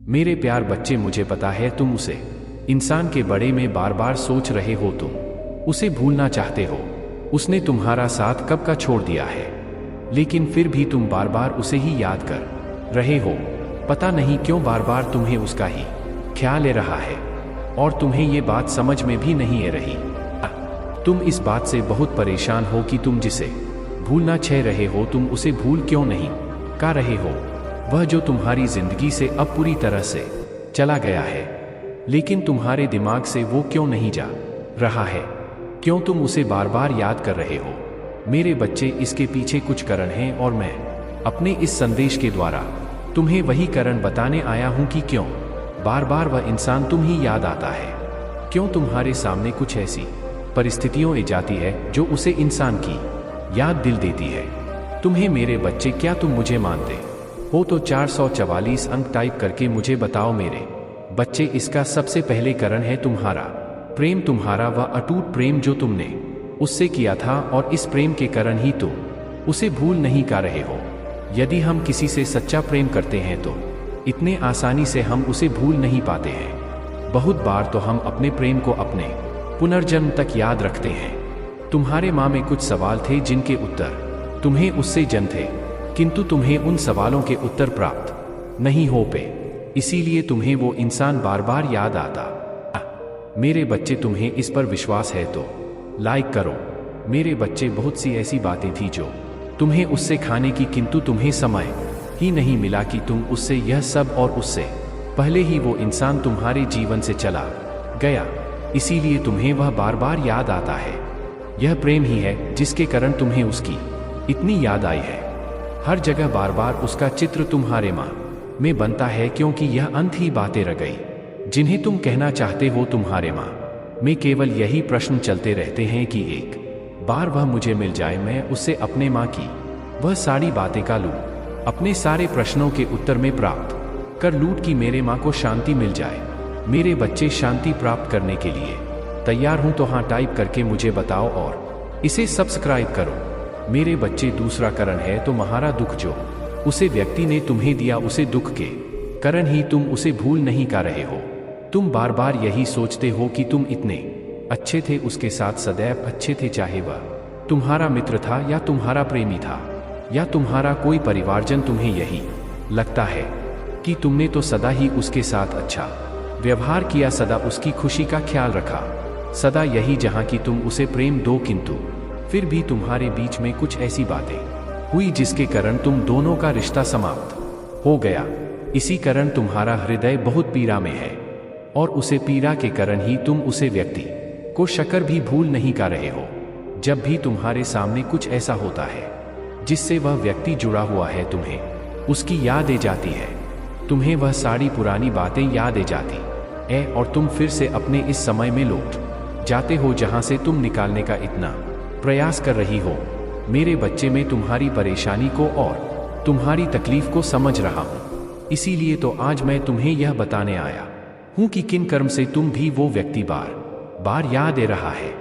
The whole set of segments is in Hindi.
मेरे प्यार बच्चे, मुझे पता है तुम उसे इंसान के बड़े में बार बार सोच रहे हो, तुम उसे भूलना चाहते हो। उसने तुम्हारा साथ कब का छोड़ दिया है, लेकिन फिर भी तुम बार बार उसे ही याद कर रहे हो। पता नहीं क्यों बार बार तुम्हें उसका ही ख्याल ले रहा है और तुम्हें ये बात समझ में भी नहीं आ रही। तुम इस बात से बहुत परेशान हो कि तुम जिसे भूलना चाह रहे हो, तुम उसे भूल क्यों नहीं कर रहे हो। वह जो तुम्हारी जिंदगी से अब पूरी तरह से चला गया है, लेकिन तुम्हारे दिमाग से वो क्यों नहीं जा रहा है। क्यों तुम उसे बार बार याद कर रहे हो। मेरे बच्चे, इसके पीछे कुछ कारण हैं और मैं अपने इस संदेश के द्वारा तुम्हें वही कारण बताने आया हूं कि क्यों बार बार वह इंसान तुम ही याद आता है। क्यों तुम्हारे सामने कुछ ऐसी परिस्थितियों आ जाती है जो उसे इंसान की याद दिल देती है। तुम्हें मेरे बच्चे, क्या तुम मुझे मानते हो तो 444 अंक टाइप करके मुझे बताओ मेरे बच्चे। इसका सबसे पहले कारण है तुम्हारा प्रेम, तुम्हारा वह अटूट प्रेम जो तुमने उससे किया था, और इस प्रेम के कारण ही तुम उसे भूल नहीं कर रहे हो। यदि हम किसी से सच्चा प्रेम करते हैं तो इतने आसानी से हम उसे भूल नहीं पाते हैं। बहुत बार तो हम अपने प्रेम को अपने पुनर्जन्म तक याद रखते हैं। तुम्हारे माँ में कुछ सवाल थे जिनके उत्तर तुम्हें उससे जन थे, किंतु तुम्हें उन सवालों के उत्तर प्राप्त नहीं हो पे, इसीलिए तुम्हें वो इंसान बार बार याद आता। मेरे बच्चे, तुम्हें इस पर विश्वास है तो लाइक करो। मेरे बच्चे, बहुत सी ऐसी बातें थी जो तुम्हें उससे खाने की, किंतु तुम्हें समय ही नहीं मिला कि तुम उससे यह सब, और उससे पहले ही वो इंसान तुम्हारे जीवन से चला गया, इसीलिए तुम्हें वह बार बार याद आता है। यह प्रेम ही है जिसके कारण तुम्हें उसकी इतनी याद आई है। हर जगह बार बार उसका चित्र तुम्हारे मां में बनता है, क्योंकि यह अंत ही बातें रह गई जिन्हें तुम कहना चाहते हो। तुम्हारे मां में केवल यही प्रश्न चलते रहते हैं कि एक बार वह मुझे मिल जाए, मैं उससे अपने मां की वह सारी बातें का लूं, अपने सारे प्रश्नों के उत्तर में प्राप्त कर लूट कि मेरे मां को शांति मिल जाए। मेरे बच्चे, शांति प्राप्त करने के लिए तैयार हूं तो हाँ टाइप करके मुझे बताओ और इसे सब्सक्राइब करो। मेरे बच्चे, दूसरा कारण है तुम्हारा दुख, जो उसे व्यक्ति ने तुम्हें दिया, उसे दुख के कारण ही तुम उसे भूल नहीं कर रहे हो। तुम बार बार यही सोचते हो कि तुम इतने अच्छे थे, उसके साथ सदैव अच्छे थे, चाहे वह तुम्हारा मित्र था या तुम्हारा प्रेमी था या तुम्हारा कोई परिवारजन। तुम्हें यही लगता है कि तुमने तो सदा ही उसके साथ अच्छा व्यवहार किया, सदा उसकी खुशी का ख्याल रखा, सदा यही जहां कि तुम उसे प्रेम दो, किंतु फिर भी तुम्हारे बीच में कुछ ऐसी बातें हुई जिसके कारण तुम दोनों का रिश्ता समाप्त हो गया। इसी कारण तुम्हारा हृदय बहुत पीड़ा में है, और उसे पीड़ा के कारण ही तुम उसे व्यक्ति को शक्कर भी भूल नहीं कर रहे हो। जब भी तुम्हारे सामने कुछ ऐसा होता है जिससे वह व्यक्ति जुड़ा हुआ है, तुम्हें उसकी याद आ जाती है, तुम्हें वह सारी पुरानी बातें याद आ जाती है, और तुम फिर से अपने इस समय में लौट जाते हो जहां से तुम निकालने का इतना प्रयास कर रही हो। मेरे बच्चे, में तुम्हारी परेशानी को और तुम्हारी तकलीफ को समझ रहा हूं, इसीलिए तो आज मैं तुम्हें यह बताने आया हूं कि किन कर्म से तुम भी वो व्यक्ति बार बार याद आ रहा है।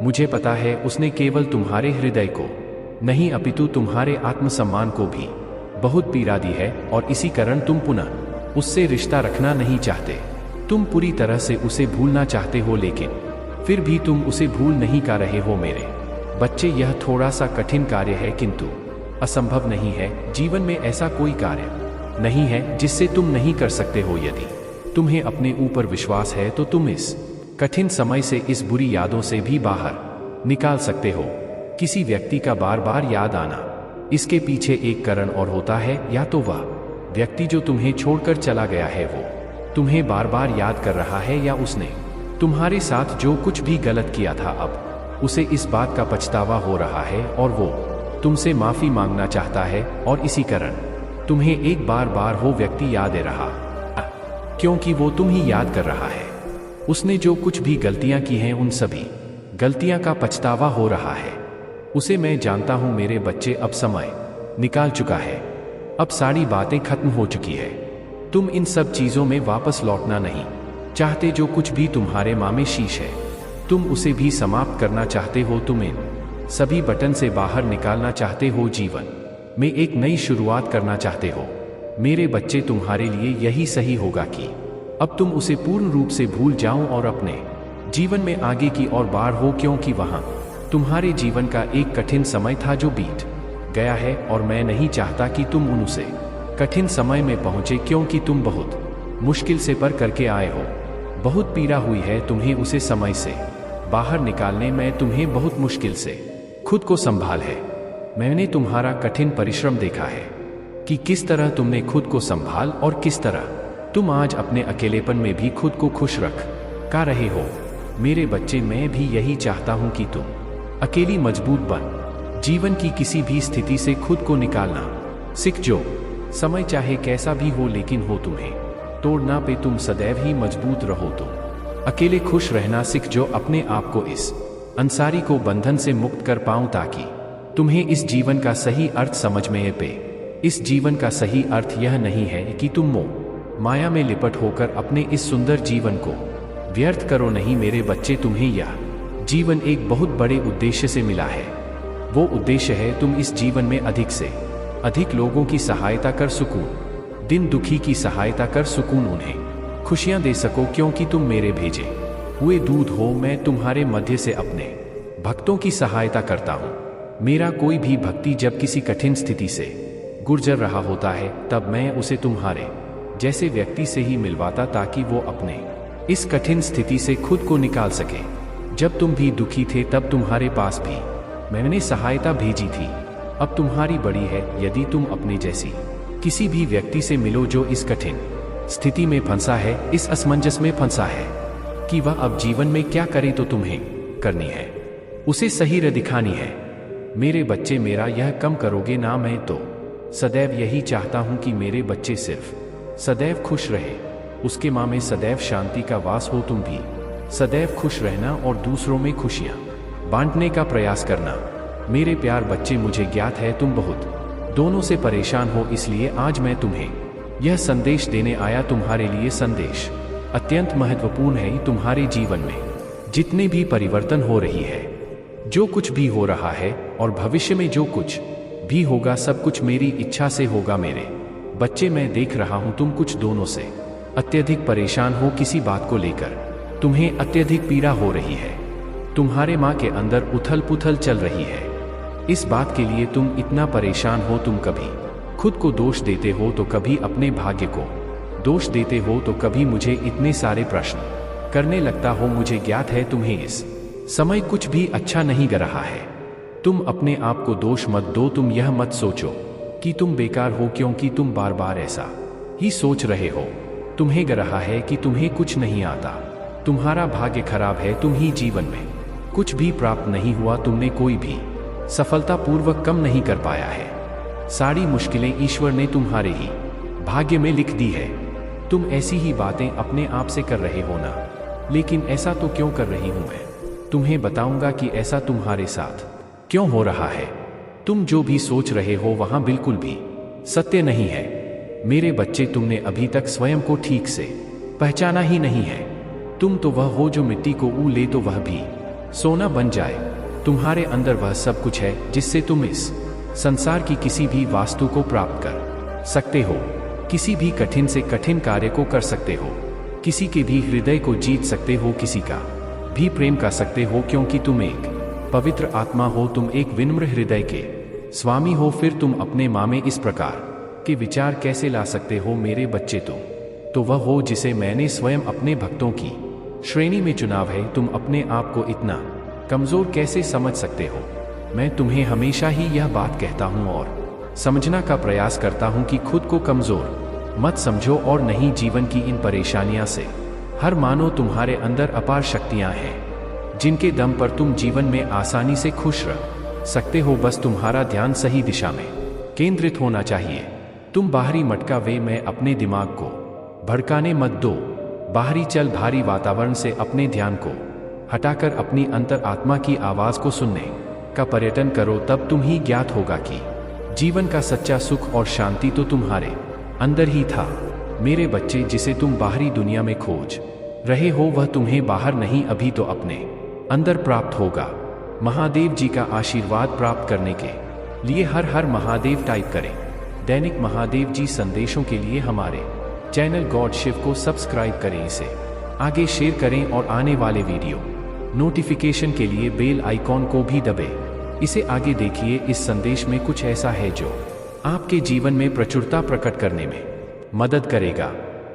मुझे पता है उसने केवल तुम्हारे हृदय को नहीं, अपितु तुम्हारे आत्मसम्मान को भी बहुत पीड़ा दी है, और इसी कारण तुम पुनः उससे रिश्ता रखना नहीं चाहते। तुम पूरी तरह से उसे भूलना चाहते हो, लेकिन फिर भी तुम उसे भूल नहीं कर रहे हो। मेरे बच्चे, यह थोड़ा सा कठिन कार्य है, किंतु असंभव नहीं है। जीवन में ऐसा कोई कार्य नहीं है जिससे तुम नहीं कर सकते हो। यदि तुम्हें अपने ऊपर विश्वास है तो तुम इस कठिन समय से, इस बुरी यादों से भी बाहर निकाल सकते हो। किसी व्यक्ति का बार बार याद आना, इसके पीछे एक कारण और होता है, या तो वह व्यक्ति जो तुम्हें छोड़कर चला गया है वो तुम्हें बार बार याद कर रहा है, या उसने तुम्हारे साथ जो कुछ भी गलत किया था अब उसे इस बात का पछतावा हो रहा है और वो तुमसे माफी मांगना चाहता है, और इसी कारण तुम्हें एक बार बार वो व्यक्ति याद आ रहा, क्योंकि वो तुम ही याद कर रहा है। उसने जो कुछ भी गलतियां की हैं, उन सभी गलतियां का पछतावा हो रहा है उसे। मैं जानता हूं मेरे बच्चे, अब समय निकाल चुका है, अब सारी बातें खत्म हो चुकी है। तुम इन सब चीजों में वापस लौटना नहीं चाहते। जो कुछ भी तुम्हारे माँ में शीश है, तुम उसे भी समाप्त करना चाहते हो। तुम इन सभी बटन से बाहर निकालना चाहते हो, जीवन में एक नई शुरुआत करना चाहते हो। मेरे बच्चे, तुम्हारे लिए यही सही होगा कि अब तुम उसे पूर्ण रूप से भूल जाओ और अपने जीवन में आगे की ओर बढ़ हो, क्योंकि वहां तुम्हारे जीवन का एक कठिन समय था जो बीत गया है, और मैं नहीं चाहता कि तुम उनसे कठिन समय में पहुंचे, क्योंकि तुम बहुत मुश्किल से पार करके आए हो। बहुत पीड़ा हुई है तुम्हें उसे समय से बाहर निकालने में, तुम्हें बहुत मुश्किल से खुद को संभाल है। मैंने तुम्हारा कठिन परिश्रम देखा है कि किस तरह तुमने खुद को संभाल और किस तरह तुम आज अपने अकेलेपन में भी खुद को खुश रख का रहे हो। मेरे बच्चे, मैं भी यही चाहता हूं कि तुम अकेली मजबूत बन जीवन की किसी भी स्थिति से खुद को निकालना सीख जो समय चाहे कैसा भी हो, लेकिन हो तुम्हें तोड़ना पे तुम सदैव ही मजबूत रहो। तुम अकेले खुश रहना सीख जो अपने आप को इस अंसारी को बंधन से मुक्त कर पाऊं, ताकि तुम्हें इस जीवन का सही अर्थ समझ में पे। इस जीवन का सही अर्थ यह नहीं है कि तुम मोह माया में लिपट होकर अपने इस सुंदर जीवन को व्यर्थ करो। नहीं मेरे बच्चे, तुम्हें यह जीवन एक बहुत बड़े उद्देश्य से मिला है। वो उद्देश्य है तुम इस जीवन में अधिक से अधिक लोगों की सहायता कर सुकून दिन दुखी की सहायता कर सुकून उन्हें खुशियां दे सको, क्योंकि तुम मेरे भेजे हुए दूध हो। मैं तुम्हारे मध्य से अपने भक्तों की सहायता करता हूँ। मेरा कोई भी भक्ति जब किसी कठिन स्थिति से गुजर रहा होता है, तब मैं उसे तुम्हारे जैसे व्यक्ति से ही मिलवाता, ताकि वो अपने इस कठिन स्थिति से खुद को निकाल सके। जब तुम भी दुखी थे तब तुम्हारे पास भी मैंने सहायता भेजी थी। अब तुम्हारी बड़ी है, यदि तुम अपने जैसी किसी भी व्यक्ति से मिलो जो इस कठिन स्थिति में फंसा है, इस असमंजस में फंसा है कि वह अब जीवन में क्या करे, तो तुम्हें करनी है उसे सही राह दिखानी है। मेरे बच्चे, मेरा यह कम करोगे ना? मैं तो सदैव यही चाहता हूं कि मेरे बच्चे सिर्फ सदैव खुश रहे, उसके माँ में सदैव शांति का वास हो। तुम भी सदैव खुश रहना और दूसरों में खुशियां बांटने का प्रयास करना। मेरे प्यार बच्चे, मुझे ज्ञात है तुम बहुत दोनों से परेशान हो, इसलिए आज मैं तुम्हें यह संदेश देने आया। तुम्हारे लिए संदेश अत्यंत महत्वपूर्ण है। तुम्हारे जीवन में जितने भी परिवर्तन हो रही है, जो कुछ भी हो रहा है और भविष्य में जो कुछ भी होगा, सब कुछ मेरी इच्छा से होगा। मेरे बच्चे, मैं देख रहा हूं तुम कुछ दोनों से अत्यधिक परेशान हो। किसी बात को लेकर तुम्हें अत्यधिक पीड़ा हो रही है। तुम्हारे माँ के अंदर उथल पुथल चल रही है। इस बात के लिए तुम इतना परेशान हो। तुम कभी खुद को दोष देते हो तो कभी अपने भाग्य को दोष देते हो, तो कभी मुझे इतने सारे प्रश्न करने लगता हो। मुझे ज्ञात है तुम्हें इस समय कुछ भी अच्छा नहीं कर रहा है। तुम अपने आप को दोष मत दो। तुम यह मत सोचो कि तुम बेकार हो, क्योंकि तुम बार बार ऐसा ही सोच रहे हो। तुम्हें ग रहा है कि तुम्हें कुछ नहीं आता, तुम्हारा भाग्य खराब है, तुम ही जीवन में कुछ भी प्राप्त नहीं हुआ, तुमने कोई भी सफलतापूर्वक कम नहीं कर पाया है। सारी मुश्किलें ईश्वर ने तुम्हारे ही भाग्य में लिख दी है। तुम ऐसी ही बातें अपने आप से कर रहे हो ना, लेकिन ऐसा तो क्यों कर रही हूं मैं? तुम्हें बताऊंगा कि ऐसा तुम्हारे साथ क्यों हो रहा है। तुम जो भी सोच रहे हो वहां बिल्कुल भी सत्य नहीं है। मेरे बच्चे, तुमने अभी तक स्वयं को ठीक से पहचाना ही नहीं है। तुम तो वह हो जो मिट्टी को ऊ ले तो वह भी सोना बन जाए। तुम्हारे अंदर वह सब कुछ है जिससे तुम इस संसार की किसी भी वास्तु को प्राप्त कर सकते हो, किसी भी कठिन से कठिन कार्य को कर सकते हो, किसी के भी हृदय को जीत सकते हो, किसी का भी प्रेम कर सकते हो, क्योंकि तुम एक पवित्र आत्मा हो। तुम एक विनम्र हृदय के स्वामी हो। फिर तुम अपने माँ में इस प्रकार के विचार कैसे ला सकते हो? मेरे बच्चे, तो वह हो जिसे मैंने स्वयं अपने भक्तों की श्रेणी में चुनाव है। तुम अपने आप को इतना कमजोर कैसे समझ सकते हो? मैं तुम्हें हमेशा ही यह बात कहता हूं और समझना का प्रयास करता हूं कि खुद को कमजोर मत समझो और नहीं जीवन की इन परेशानियां से हर मानो तुम्हारे अंदर अपार शक्तियां हैं जिनके दम पर तुम जीवन में आसानी से खुश रह सकते हो। बस तुम्हारा ध्यान सही दिशा में केंद्रित होना चाहिए। तुम बाहरी मटका वे में अपने दिमाग को भड़काने मत दो। बाहरी चल भारी वातावरण से अपने ध्यान को हटाकर अपनी अंतर आत्मा की आवाज को सुनने का पर्यटन करो। तब तुम ही ज्ञात होगा कि जीवन का सच्चा सुख और शांति तो तुम्हारे अंदर ही था। मेरे बच्चे, जिसे तुम बाहरी दुनिया में खोज रहे हो वह तुम्हें बाहर नहीं, अभी तो अपने अंदर प्राप्त होगा। महादेव जी का आशीर्वाद प्राप्त करने के लिए हर हर महादेव टाइप करें। दैनिक महादेव जी संदेशों के लिए हमारे चैनल गॉड शिव को सब्सक्राइब करें, इसे आगे शेयर करें और आने वाले वीडियो नोटिफिकेशन के लिए बेल आइकॉन को भी दबाएं। इसे आगे देखिए। इस संदेश में कुछ ऐसा है जो आपके जीवन में प्रचुरता प्रकट करने में मदद करेगा।